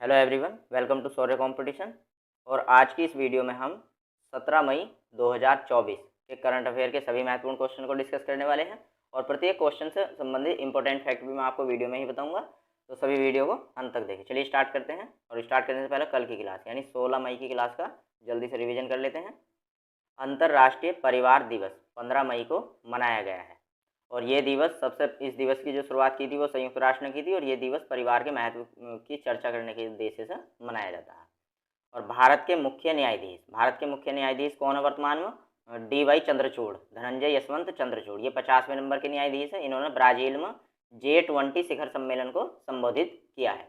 Hello everyone, welcome to Shaurya competition. और आज की इस वीडियो में हम 17 मई 2024 के करंट अफेयर के सभी महत्वपूर्ण क्वेश्चन को डिस्कस करने वाले हैं और प्रत्येक क्वेश्चन से संबंधित इंपॉर्टेंट फैक्ट भी मैं आपको वीडियो में ही बताऊंगा। तो सभी वीडियो को अंत तक देखें। चलिए स्टार्ट करते हैं। और स्टार्ट करने से पहले कल की क्लास यानी 16 मई की क्लास का जल्दी से रिविजन कर लेते हैं। अंतर्राष्ट्रीय परिवार दिवस 15 मई को मनाया गया है और ये दिवस इस दिवस की जो शुरुआत की थी वो संयुक्त राष्ट्र ने की थी और ये दिवस परिवार के महत्व की चर्चा करने के उद्देश्य से मनाया जाता है। और भारत के मुख्य न्यायाधीश कौन है वर्तमान में? डी.वाई. चंद्रचूड़, धनंजय यशवंत चंद्रचूड़। ये 50वें नंबर के न्यायाधीश है। इन्होंने ब्राज़ील में G20 शिखर सम्मेलन को संबोधित किया है।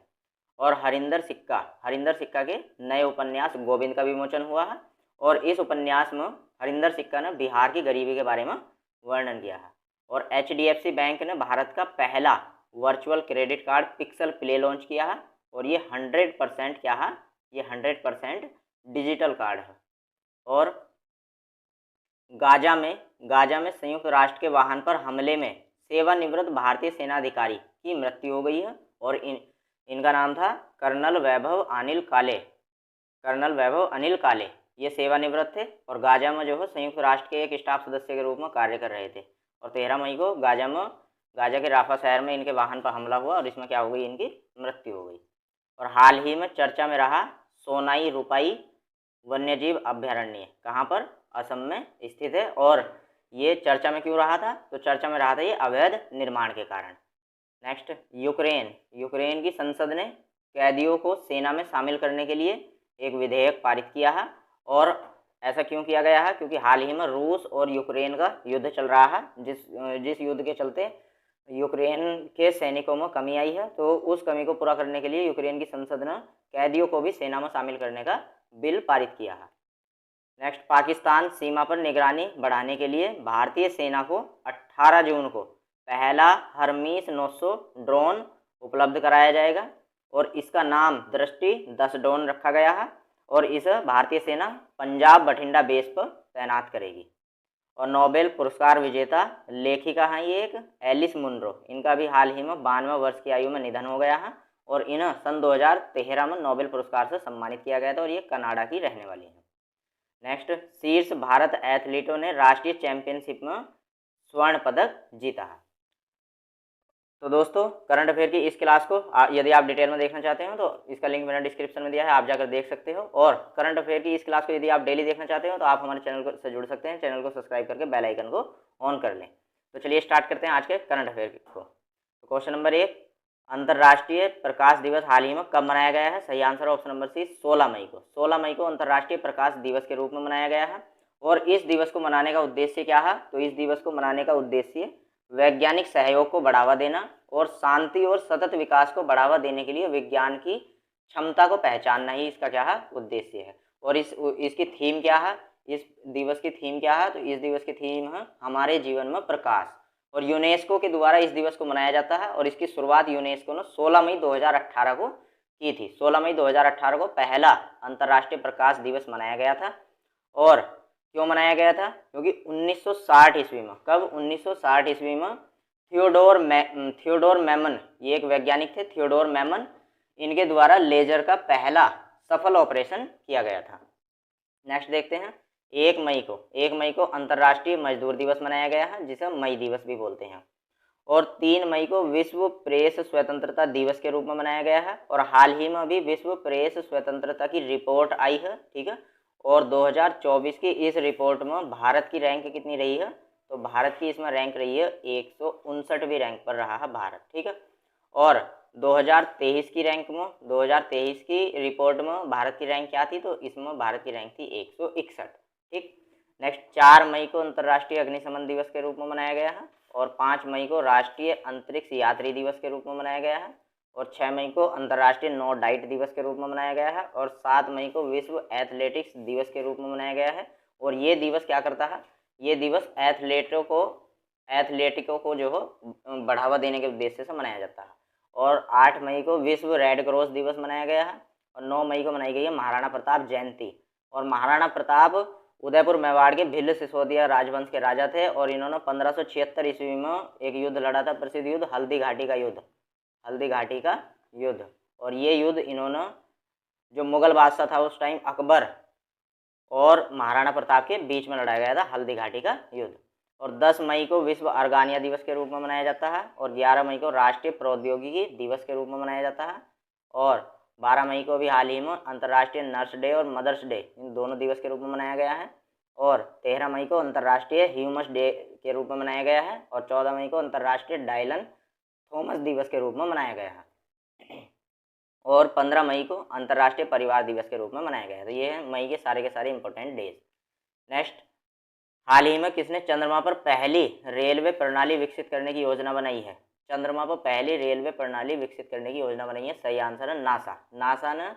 और हरिंदर सिक्का के नए उपन्यास गोविंद का विमोचन हुआ है और इस उपन्यास में हरिंदर सिक्का ने बिहार की गरीबी के बारे में वर्णन किया है। और HDFC बैंक ने भारत का पहला virtual credit card pixel play launch किया है और ये 100% क्या है? ये 100% डिजिटल कार्ड है। और गाजा में संयुक्त राष्ट्र के वाहन पर हमले में सेवानिवृत्त भारतीय सेनाधिकारी की मृत्यु हो गई है और इनका नाम था कर्नल वैभव अनिल काले। ये सेवानिवृत्त थे और गाजा में जो है संयुक्त राष्ट्र के एक स्टाफ सदस्य के रूप में कार्य कर रहे थे। और 13 मई को गाजा के राफा शहर में इनके वाहन पर हमला हुआ और इसमें क्या हो गई? इनकी मृत्यु हो गई। और हाल ही में चर्चा में रहा सोनाई रुपाई वन्यजीव अभ्यारण्य कहाँ पर? असम में स्थित है। और ये चर्चा में क्यों रहा था? तो चर्चा में रहा था ये अवैध निर्माण के कारण। नेक्स्ट, यूक्रेन की संसद ने कैदियों को सेना में शामिल करने के लिए एक विधेयक पारित किया है। और ऐसा क्यों किया गया है? क्योंकि हाल ही में रूस और यूक्रेन का युद्ध चल रहा है, जिस युद्ध के चलते यूक्रेन के सैनिकों में कमी आई है। तो उस कमी को पूरा करने के लिए यूक्रेन की संसद ने कैदियों को भी सेना में शामिल करने का बिल पारित किया है। नेक्स्ट, पाकिस्तान सीमा पर निगरानी बढ़ाने के लिए भारतीय सेना को 18 जून को पहला हरमीस 900 ड्रोन उपलब्ध कराया जाएगा और इसका नाम दृष्टि 10 ड्रोन रखा गया है और इसे भारतीय सेना पंजाब बठिंडा बेस पर तैनात करेगी। और नोबेल पुरस्कार विजेता लेखिका हैं ये एक एलिस मुनरो। इनका भी हाल ही में 92 वर्ष की आयु में निधन हो गया है और इन्हें सन 2013 में नोबेल पुरस्कार से सम्मानित किया गया था और ये कनाडा की रहने वाली हैं। नेक्स्ट, शीर्ष भारत एथलीटों ने राष्ट्रीय चैंपियनशिप में स्वर्ण पदक जीता है। तो दोस्तों, करंट अफेयर की इस क्लास को यदि आप डिटेल में देखना चाहते हो तो इसका लिंक मैंने डिस्क्रिप्शन में दिया है, आप जाकर देख सकते हो। और करंट अफेयर की इस क्लास को यदि आप डेली देखना चाहते हो तो आप हमारे चैनल से जुड़ सकते हैं। चैनल को सब्सक्राइब करके बेल आइकन को ऑन कर लें। तो चलिए स्टार्ट करते हैं आज के करंट अफेयर को। तो क्वेश्चन नंबर 1, अंतर्राष्ट्रीय प्रकाश दिवस हाल ही में कब मनाया गया है? सही आंसर ऑप्शन नंबर सी, 16 मई को। 16 मई को अंतर्राष्ट्रीय प्रकाश दिवस के रूप में मनाया गया है। और इस दिवस को मनाने का उद्देश्य क्या है? तो इस दिवस को मनाने का उद्देश्य वैज्ञानिक सहयोग को बढ़ावा देना और शांति और सतत विकास को बढ़ावा देने के लिए विज्ञान की क्षमता को पहचानना ही इसका क्या है? उद्देश्य है। और इसकी थीम क्या है? इस दिवस की थीम क्या है? तो इस दिवस की थीम है हमारे जीवन में प्रकाश। और यूनेस्को के द्वारा इस दिवस को मनाया जाता है और इसकी शुरुआत यूनेस्को ने 16 मई 2018 को की थी। 16 मई 2018 को पहला अंतर्राष्ट्रीय प्रकाश दिवस मनाया गया था। और क्यों मनाया गया था? क्योंकि 1960 ईस्वी में, कब? 1960 ईस्वी में थियोडोर मैमन, ये एक वैज्ञानिक थे, थियोडोर मैमन, इनके द्वारा लेजर का पहला सफल ऑपरेशन किया गया था। नेक्स्ट देखते हैं, 1 मई को अंतर्राष्ट्रीय मजदूर दिवस मनाया गया है, जिसे मई दिवस भी बोलते हैं। और 3 मई को विश्व प्रेस स्वतंत्रता दिवस के रूप में मनाया गया है। और हाल ही में अभी विश्व प्रेस स्वतंत्रता की रिपोर्ट आई है, ठीक है। और 2024 की इस रिपोर्ट में भारत की रैंक कितनी रही है? तो भारत की इसमें रैंक रही है 159वीं रैंक पर रहा है भारत, ठीक है। और 2023 की रैंक में, 2023 की रिपोर्ट में भारत की रैंक क्या थी? तो इसमें भारत की रैंक थी 161, ठीक। नेक्स्ट, 4 मई को अंतर्राष्ट्रीय अग्निशमन दिवस के रूप में मनाया गया है। और 5 मई को राष्ट्रीय अंतरिक्ष यात्री दिवस के रूप में मनाया गया है। और 6 मई को अंतर्राष्ट्रीय नो डाइट दिवस के रूप में मनाया गया है। और 7 मई को विश्व एथलेटिक्स दिवस के रूप में मनाया गया है। और ये दिवस क्या करता है? ये दिवस एथलेटिकों को जो हो बढ़ावा देने के उद्देश्य से मनाया जाता है। और 8 मई को विश्व रेड क्रॉस दिवस मनाया गया है। और 9 मई को मनाई गई है महाराणा प्रताप जयंती। और महाराणा प्रताप उदयपुर मेवाड़ के भिल्ल सिसोदिया राजवंश के राजा थे और इन्होंने 1576 ईस्वी में एक युद्ध लड़ा था, प्रसिद्ध युद्ध हल्दी घाटी का युद्ध। और ये युद्ध इन्होंने जो मुगल बादशाह था उस टाइम अकबर और महाराणा प्रताप के बीच में लड़ाया गया था हल्दी घाटी का युद्ध। और 10 मई को विश्व अर्गानिया दिवस के रूप में मनाया जाता है, और 11 मई को राष्ट्रीय प्रौद्योगिकी दिवस के रूप में मनाया जाता है, और 12 मई को भी हाल ही में अंतर्राष्ट्रीय नर्स डे और मदर्स डे इन दोनों दिवस के रूप में मनाया गया है, और 13 मई को अंतर्राष्ट्रीय ह्यूमस डे के रूप में मनाया गया है, और 14 मई को अंतर्राष्ट्रीय डायलन थॉमस दिवस के रूप में मनाया गया है, और 15 मई को अंतर्राष्ट्रीय परिवार दिवस के रूप में मनाया गया है। तो ये है मई के सारे इंपॉर्टेंट डेज। नेक्स्ट, हाल ही में किसने चंद्रमा पर पहली रेलवे प्रणाली विकसित करने की योजना बनाई है? चंद्रमा पर पहली रेलवे प्रणाली विकसित करने की योजना बनाई है, सही आंसर है नासा। नासा ने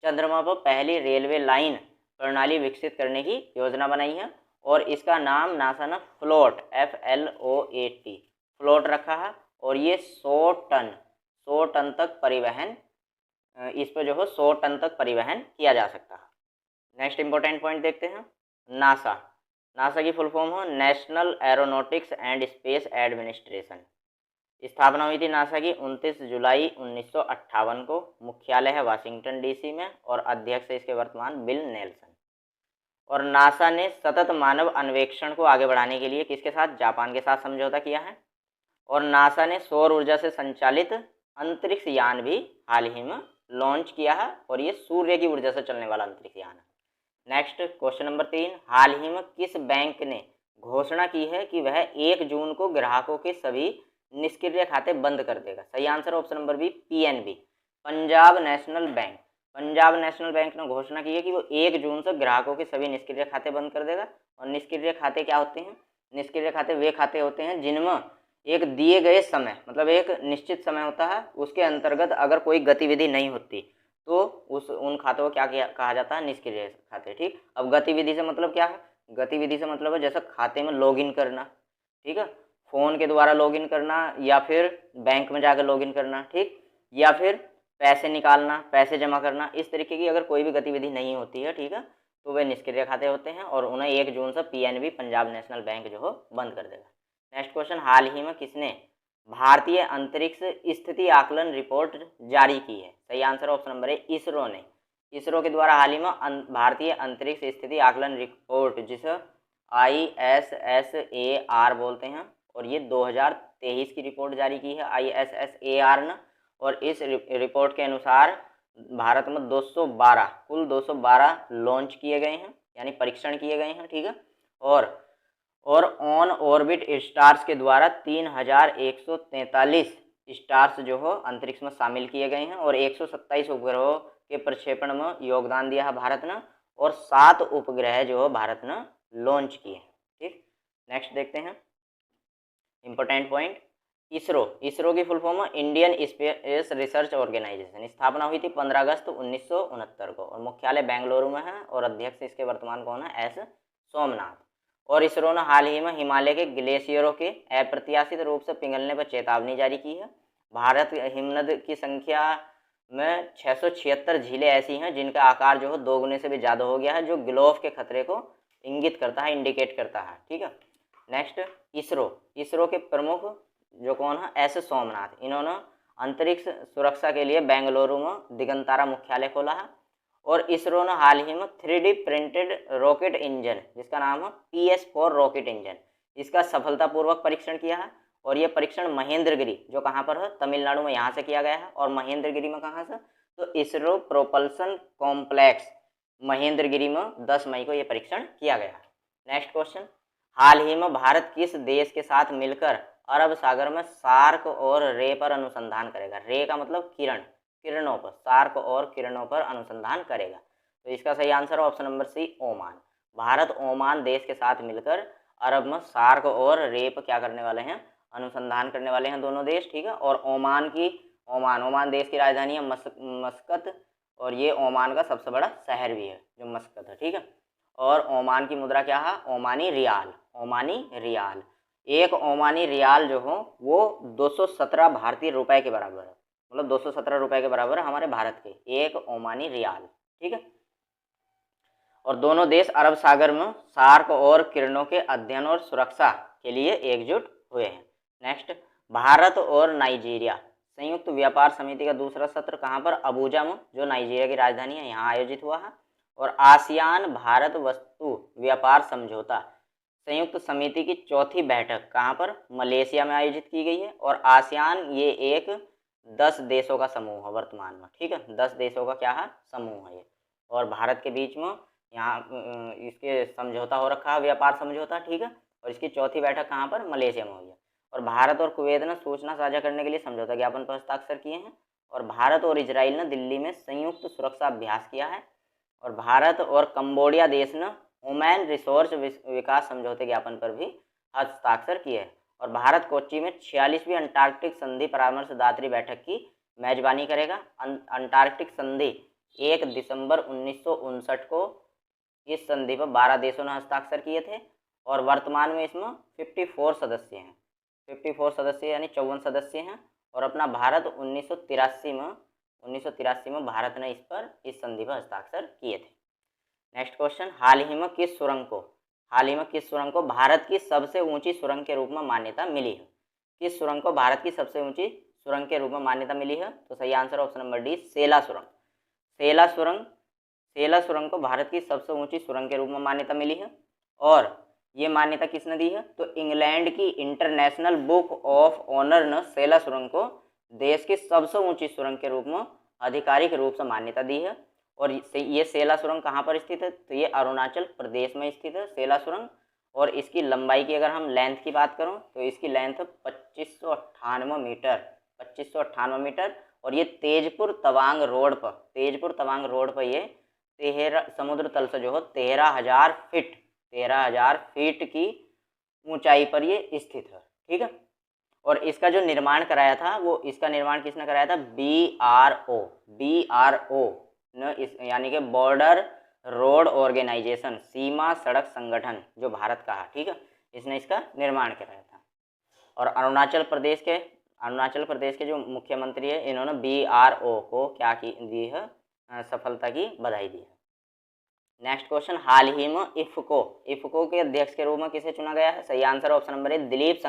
चंद्रमा पर पहली रेलवे लाइन प्रणाली विकसित करने की योजना बनाई है, और इसका नाम नासा ने फ्लोट FLOAT फ्लोट रखा है, और ये 100 टन तक परिवहन, इस पर जो है 100 टन तक परिवहन किया जा सकता है। नेक्स्ट इंपॉर्टेंट पॉइंट देखते हैं, नासा की फुल फॉर्म हो national aeronautics and space administration. स्थापना हुई थी नासा की 29 जुलाई 1958 को। मुख्यालय है वाशिंगटन DC में, और अध्यक्ष है इसके वर्तमान बिल नेल्सन। और नासा ने सतत मानव अन्वेषण को आगे बढ़ाने के लिए किसके साथ? जापान के साथ समझौता किया है। और नासा ने सौर ऊर्जा से संचालित अंतरिक्ष यान भी हाल ही में लॉन्च किया है, और ये सूर्य की ऊर्जा से चलने वाला अंतरिक्ष यान है। नेक्स्ट क्वेश्चन नंबर 3, हाल ही में किस बैंक ने घोषणा की है कि वह 1 जून को ग्राहकों के सभी निष्क्रिय खाते बंद कर देगा? सही answer option number B, PNB, Punjab national bank. Punjab national bank ने घोषणा की है कि वो 1 जून से ग्राहकों के सभी निष्क्रिय खाते बंद कर देगा। और निष्क्रिय खाते क्या होते हैं? निष्क्रिय खाते वे खाते होते हैं जिनमें एक दिए गए समय, मतलब एक निश्चित समय होता है, उसके अंतर्गत अगर कोई गतिविधि नहीं होती तो उन खातों को क्या कहा जाता है? निष्क्रिय खाते। ठीक, अब गतिविधि से मतलब क्या है? गतिविधि से मतलब है जैसे खाते में लॉगिन करना, ठीक है, फ़ोन के द्वारा लॉगिन करना, या फिर बैंक में जाकर लॉगिन करना, ठीक, या फिर पैसे निकालना, पैसे जमा करना, इस तरीके की अगर कोई भी गतिविधि नहीं होती है, ठीक है, तो वे निष्क्रिय खाते होते हैं, और उन्हें 1 जून से PNB पंजाब नेशनल बैंक जो हो बंद कर देगा। नेक्स्ट क्वेश्चन, हाल ही में किसने भारतीय अंतरिक्ष स्थिति आकलन रिपोर्ट जारी की है? सही आंसर ऑप्शन नंबर है इसरो ने। इसरो के द्वारा हाल ही में भारतीय अंतरिक्ष स्थिति आकलन रिपोर्ट, जिसे ISSAR बोलते हैं, और ये 2023 की रिपोर्ट जारी की है ISSAR ने। और इस रिपोर्ट के अनुसार भारत में कुल 212 लॉन्च किए गए हैं, यानी परीक्षण किए गए हैं, ठीक है, और ऑन ऑर्बिट स्टार्स के द्वारा 3143 स्टार्स जो हो अंतरिक्ष में शामिल किए गए हैं, और 127 उपग्रहों के प्रक्षेपण में योगदान दिया है भारत ने, और 7 उपग्रह जो हो भारत ने लॉन्च किए। ठीक, नेक्स्ट देखते हैं इंपॉर्टेंट पॉइंट, इसरो की full form Indian space research organisation. स्थापना हुई थी 15 अगस्त 1969 को, और मुख्यालय बेंगलुरु में है, और अध्यक्ष इसके वर्तमान कौन है? S सोमनाथ। और इसरो ने हाल ही में हिमालय के ग्लेशियरों के अप्रत्याशित रूप से पिघलने पर चेतावनी जारी की है। भारत हिमनद की संख्या में 676 झीलें ऐसी हैं जिनका आकार जो है 2 गुने से भी ज़्यादा हो गया है, जो ग्लोव के खतरे को इंगित करता है, इंडिकेट करता है। ठीक है, नेक्स्ट इसरो के प्रमुख जो कौन है? S सोमनाथ। इन्होंने अंतरिक्ष सुरक्षा के लिए बेंगलुरु में दिगंतारा मुख्यालय खोला है। और इसरो ने हाल ही में 3D प्रिंटेड रॉकेट इंजन, जिसका नाम है PS4 रॉकेट इंजन, इसका सफलतापूर्वक परीक्षण किया है। और ये परीक्षण महेंद्रगिरी, जो कहाँ पर है? तमिलनाडु में, यहाँ से किया गया है। और महेंद्रगिरी में कहाँ से? तो इसरो प्रोपल्सन कॉम्प्लेक्स महेंद्रगिरी में 10 मई को ये परीक्षण किया गया है। नेक्स्ट क्वेश्चन, हाल ही में भारत किस देश के साथ मिलकर अरब सागर में सार्क और रे पर अनुसंधान करेगा? रे का मतलब किरणों पर, सार्क और किरणों पर अनुसंधान करेगा। तो इसका सही answer option number C, Oman. Bharat Oman देश के साथ मिलकर अरब में सार्क और रे पर क्या करने वाले हैं? अनुसंधान करने वाले हैं दोनों देश। ठीक है, और ओमान देश की राजधानी है मस्कत, और ये ओमान का सबसे बड़ा शहर भी है जो मस्कत है। ठीक है, और ओमान की मुद्रा क्या है? ओमानी रियाल। एक ओमानी रियाल जो हो वो 217 भारतीय रुपए के बराबर है, मतलब 217 रुपए के बराबर है हमारे भारत के एक ओमानी रियाल। ठीक है, और दोनों देश अरब सागर में सार्क और किरणों के अध्ययन और सुरक्षा के लिए एकजुट हुए हैं। नेक्स्ट, भारत और नाइजीरिया संयुक्त व्यापार समिति का दूसरा सत्र कहाँ पर, अबूजा में, जो नाइजीरिया की राजधानी है, यहाँ आयोजित हुआ है। और आसियान भारत वस्तु व्यापार समझौता संयुक्त समिति की चौथी बैठक कहाँ पर, मलेशिया में आयोजित की गई है। और आसियान ये एक 10 देशों का समूह है वर्तमान में, ठीक है, 10 देशों का क्या है, समूह है ये। और भारत के बीच में यहाँ इसके समझौता हो रखा है, व्यापार समझौता, ठीक है। और इसकी चौथी बैठक कहाँ पर, मलेशिया में हुई है। और भारत और कुवैत ने सूचना साझा करने के लिए समझौता ज्ञापन पर हस्ताक्षर किए हैं। और भारत और इजराइल ने दिल्ली में संयुक्त सुरक्षा अभ्यास किया है। और भारत और कंबोडिया देश ने ह्यूमन रिसोर्स विकास समझौते ज्ञापन पर भी हस्ताक्षर किए हैं। और भारत कोच्चि में 46वीं अंटार्कटिक संधि परामर्शदात्री बैठक की मेजबानी करेगा। अंटार्कटिक संधि 1 दिसंबर 1959 को इस संधि पर 12 देशों ने हस्ताक्षर किए थे। और वर्तमान में इसमें 54 सदस्य हैं, 54 सदस्य यानी 54 सदस्य हैं। और अपना भारत 1983 में भारत ने इस संधि पर हस्ताक्षर किए थे। नेक्स्ट क्वेश्चन, हाल ही में किस सुरंग को भारत की सबसे ऊंची सुरंग के रूप में मान्यता मिली है? किस सुरंग को भारत की सबसे ऊंची सुरंग के रूप में मान्यता मिली है? तो सही आंसर ऑप्शन नंबर डी, सेला सुरंग। सेला सुरंग को भारत की सबसे ऊंची सुरंग के रूप में मान्यता मिली है। और ये मान्यता किसने दी है? तो इंग्लैंड की इंटरनेशनल बुक ऑफ ऑनर ने सेला सुरंग को देश की सबसे ऊंची सुरंग के रूप में आधिकारिक रूप से मान्यता दी है। और ये सेला सुरंग कहाँ पर स्थित है? तो ये अरुणाचल प्रदेश में स्थित है सेला सुरंग। और इसकी लंबाई की अगर हम लेंथ की बात करूँ तो इसकी लेंथ 2598 मीटर। और ये तेजपुर तवांग रोड पर ये समुद्र तल से जो है 13,000 फीट की ऊंचाई पर ये स्थित है, ठीक है। और इसका जो निर्माण कराया था इसका निर्माण किसने कराया था? BRO ने, यानी कि बॉर्डर रोड ऑर्गेनाइजेशन, सीमा सड़क संगठन जो भारत का है, ठीक है, इसने इसका निर्माण कराया था। और अरुणाचल प्रदेश के जो मुख्यमंत्री है, इन्होंने BRO को क्या दी है? सफलता की बधाई दी है। नेक्स्ट क्वेश्चन, हाल ही में इफको के अध्यक्ष के रूप में किसे चुना गया है? सही answer option number A, Dilip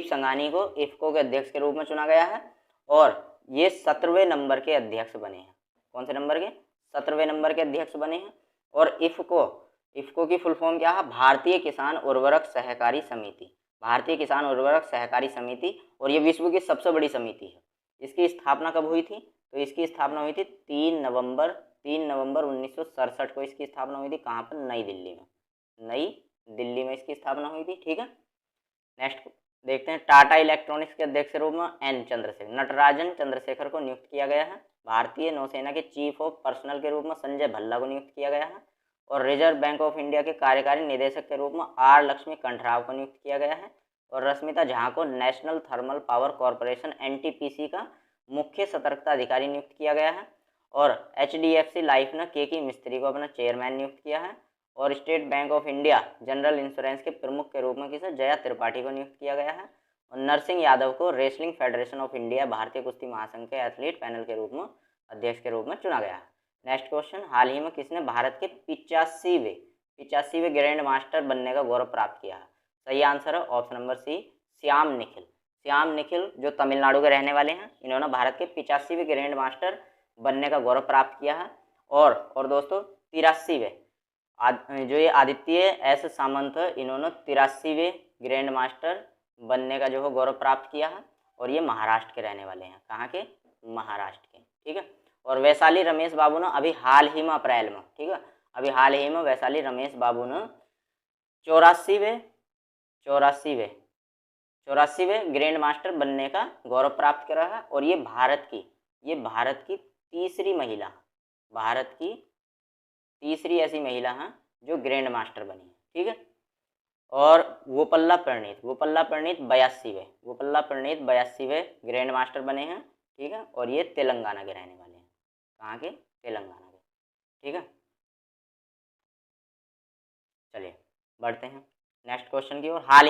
Sanghani को इफको के अध्यक्ष के रूप में चुना गया है। और ये 17वें नंबर के अध्यक्ष बने हैं। कौन से नंबर के? 17वें नंबर के अध्यक्ष बने हैं। और इफको की फुल फॉर्म क्या है? भारतीय किसान उर्वरक सहकारी समिति। और ये विश्व की सबसे बड़ी समिति है। इसकी स्थापना कब हुई थी? तो इसकी स्थापना हुई थी 3 नवंबर 1967 को इसकी स्थापना हुई थी। कहाँ पर? नई दिल्ली में इसकी स्थापना हुई थी, ठीक है। नेक्स्ट देखते हैं, टाटा इलेक्ट्रॉनिक्स के अध्यक्ष के रूप में नटराजन चंद्रशेखर को नियुक्त किया गया है। भारतीय नौसेना के चीफ ऑफ पर्सनल के रूप में संजय भल्ला को नियुक्त किया गया है। और रिजर्व बैंक ऑफ इंडिया के कार्यकारी निदेशक के रूप में आर लक्ष्मी कंठराव को नियुक्त किया गया है। और रश्मिता झा को national thermal power corporation NTPC का मुख्य सतर्कता अधिकारी नियुक्त किया गया है। और HDFC लाइफ ने के मिस्त्री को अपना चेयरमैन नियुक्त किया है। और state bank of India general insurance के प्रमुख के रूप में किसे? जया त्रिपाठी को नियुक्त किया गया है। और नरसिंह यादव को रेसलिंग फेडरेशन ऑफ इंडिया भारतीय कुश्ती महासंघ के एथलीट पैनल के रूप में अध्यक्ष के रूप में चुना गया है। नेक्स्ट क्वेश्चन, हाल ही में किसने भारत के 85वें ग्रैंड मास्टर बनने का गौरव प्राप्त किया है? सही आंसर है option number C, Shyam Nikhil जो तमिलनाडु के रहने वाले हैं। इन्होंने भारत के 85वें ग्रैंड मास्टर बनने का गौरव प्राप्त किया है। और दोस्तों 83वें जो ये आदित्य एस सामंत है, इन्होंने 83वें ग्रैंड मास्टर बनने का जो है गौरव प्राप्त किया है। और ये महाराष्ट्र के रहने वाले हैं। कहाँ के? महाराष्ट्र के, ठीक है। और वैशाली रमेश बाबू ने अभी हाल ही में अप्रैल में, ठीक है, वैशाली रमेश बाबू ने 84वें ग्रैंड मास्टर बनने का गौरव प्राप्त करा है। और ये भारत की तीसरी ऐसी महिला हैं जो ग्रैंड मास्टर बनी है, ठीक है। और गोपल्ला प्रणीत 82वें ग्रैंड मास्टर बने हैं, ठीक है। और ये तेलंगाना के रहने वाले हैं। कहाँ के? तेलंगाना के, ठीक है। चलिए बढ़ते हैं नेक्स्ट क्वेश्चन की ओर। हाल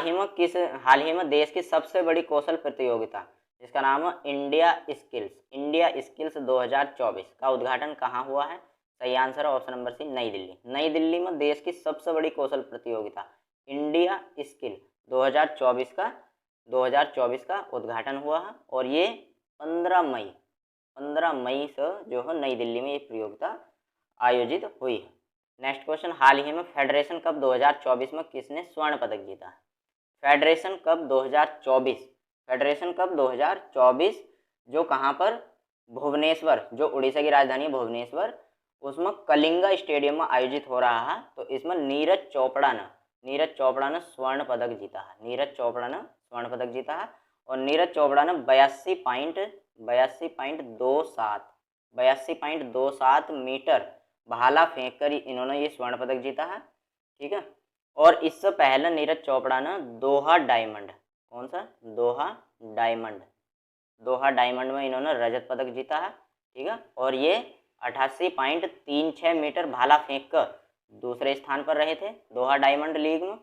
ही में देश की सबसे बड़ी कौशल प्रतियोगिता जिसका नाम है इंडिया स्किल्स 2024 का उद्घाटन कहाँ हुआ है? सही आंसर है ऑप्शन नंबर सी, नई दिल्ली में देश की सबसे बड़ी कौशल प्रतियोगिता इंडिया स्किल 2024 का उद्घाटन हुआ है। और ये 15 मई से जो है नई दिल्ली में ये प्रतियोगिता आयोजित हुई है। नेक्स्ट क्वेश्चन, हाल ही में फेडरेशन कप 2024 में किसने स्वर्ण पदक जीता है? फेडरेशन कप 2024 जो कहाँ पर, भुवनेश्वर, जो उड़ीसा की राजधानी है भुवनेश्वर, उसमें कलिंगा स्टेडियम में आयोजित हो रहा है। तो इसमें नीरज चोपड़ा ने स्वर्ण पदक जीता है। नीरज चोपड़ा ने स्वर्ण पदक जीता है और नीरज चोपड़ा ने 82.27 मीटर भाला फेंक कर इन्होंने ये स्वर्ण पदक जीता है। ठीक है। और इससे पहले नीरज चोपड़ा ने दोहा डायमंड, कौन सा, दोहा डायमंड में इन्होंने रजत पदक जीता है। ठीक है। और ये 88.36 मीटर भाला फेंक कर दूसरे स्थान पर रहे थे दोहा डायमंड लीग में,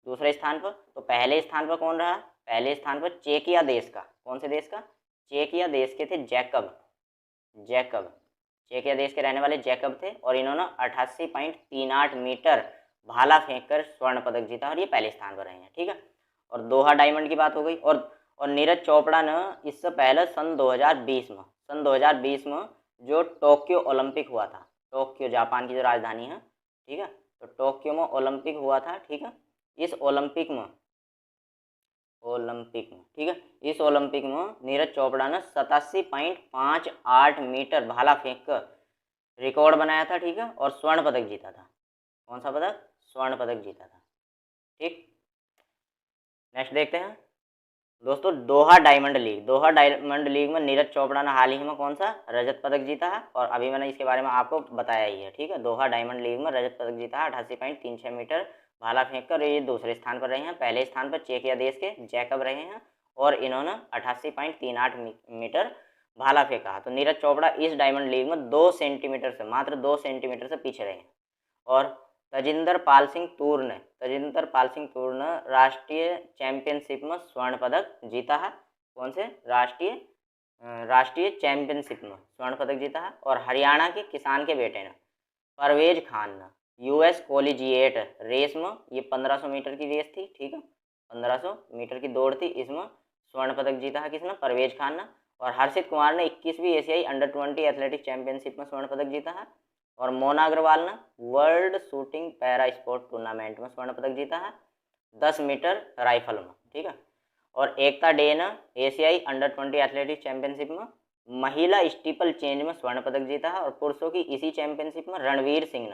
दूसरे स्थान पर। तो पहले स्थान पर कौन रहा? पहले स्थान पर चेकिया देश का, कौन से देश का? चेकिया देश के थे जैकब, चेकिया देश के रहने वाले जैकब थे और इन्होंने 88.38 मीटर भाला फेंककर स्वर्ण पदक जीता और ये पहले स्थान पर रहे हैं। ठीक है। और दोहा डायमंड की बात हो गई। और नीरज चोपड़ा ने इससे पहले सन 2020 में जो टोक्यो ओलंपिक हुआ था, टोक्यो जापान की जो राजधानी है, ठीक है, तो टोक्यो में ओलंपिक हुआ था। ठीक है। इस ओलंपिक में ठीक है, इस ओलंपिक में नीरज चोपड़ा ने 87.58 मीटर भाला फेंक कर रिकॉर्ड बनाया था। ठीक है। और स्वर्ण पदक जीता था। कौन सा पदक? स्वर्ण पदक जीता था। ठीक। नेक्स्ट देखते हैं दोस्तों, दोहा डायमंड लीग में नीरज चोपड़ा ने हाल ही में कौन सा रजत पदक जीता है? और अभी मैंने इसके बारे में आपको बताया ही है। ठीक है। दोहा डायमंड लीग में रजत पदक जीता है 88.36 मीटर भाला फेंक कर। ये दूसरे स्थान पर रहे हैं। पहले स्थान पर चेकिया देश के जैकब रहे हैं और इन्होंने 88.38 मीटर भाला फेंका। तो नीरज चोपड़ा इस डायमंड लीग में मात्र 2 सेंटीमीटर से पीछे रहे हैं। और तजिंदर पाल सिंह तूर ने राष्ट्रीय चैंपियनशिप में स्वर्ण पदक जीता है। कौन से? राष्ट्रीय चैंपियनशिप में स्वर्ण पदक जीता है। और हरियाणा के किसान के बेटे ने परवेज खान ने यूएस कॉलेजिएट रेस में, ये 1500 मीटर की रेस थी। ठीक है। 1500 मीटर की दौड़ थी, इसमें स्वर्ण पदक जीता है। किसने? परवेज खान ने। और हर्षित कुमार ने 21वीं एशियाई अंडर 20 एथलेटिक्स चैंपियनशिप में स्वर्ण पदक जीता है। और मोना अग्रवाल ने world shooting para sport tournament में स्वर्ण पदक जीता है 10 मीटर राइफल में। ठीक है। और एकता डे ने एशियाई अंडर 20 एथलेटिक्स चैंपियनशिप में महिला स्टीपल चेंज में स्वर्ण पदक जीता है। और पुरुषों की इसी चैंपियनशिप में रणवीर सिंह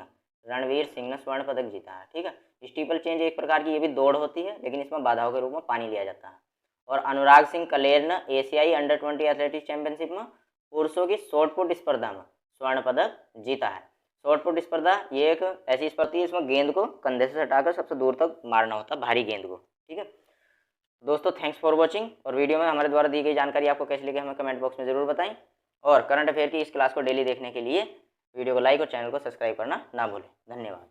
ने स्वर्ण पदक जीता है। ठीक है। स्टीपल चेंज एक प्रकार की ये भी दौड़ होती है, लेकिन इसमें बाधाओं के रूप में पानी लिया जाता है। और अनुराग सिंह कलेर ने एशियाई अंडर 20 एथलेटिक्स चैंपियनशिप में पुरुषों की शॉटपुट स्पर्धा में स्वर्ण पदक जीता है। शॉटपुट स्पर्धा ये एक ऐसी स्पर्धा है, इसमें गेंद को कंधे से हटाकर सबसे दूर तक मारना होता है, भारी गेंद को। ठीक है दोस्तों, थैंक्स फॉर वॉचिंग। और वीडियो में हमारे द्वारा दी गई जानकारी आपको कैसी लगी हमें कमेंट बॉक्स में जरूर बताएं। और करंट अफेयर की इस क्लास को डेली देखने के लिए वीडियो को लाइक और चैनल को सब्सक्राइब करना ना भूलें। धन्यवाद।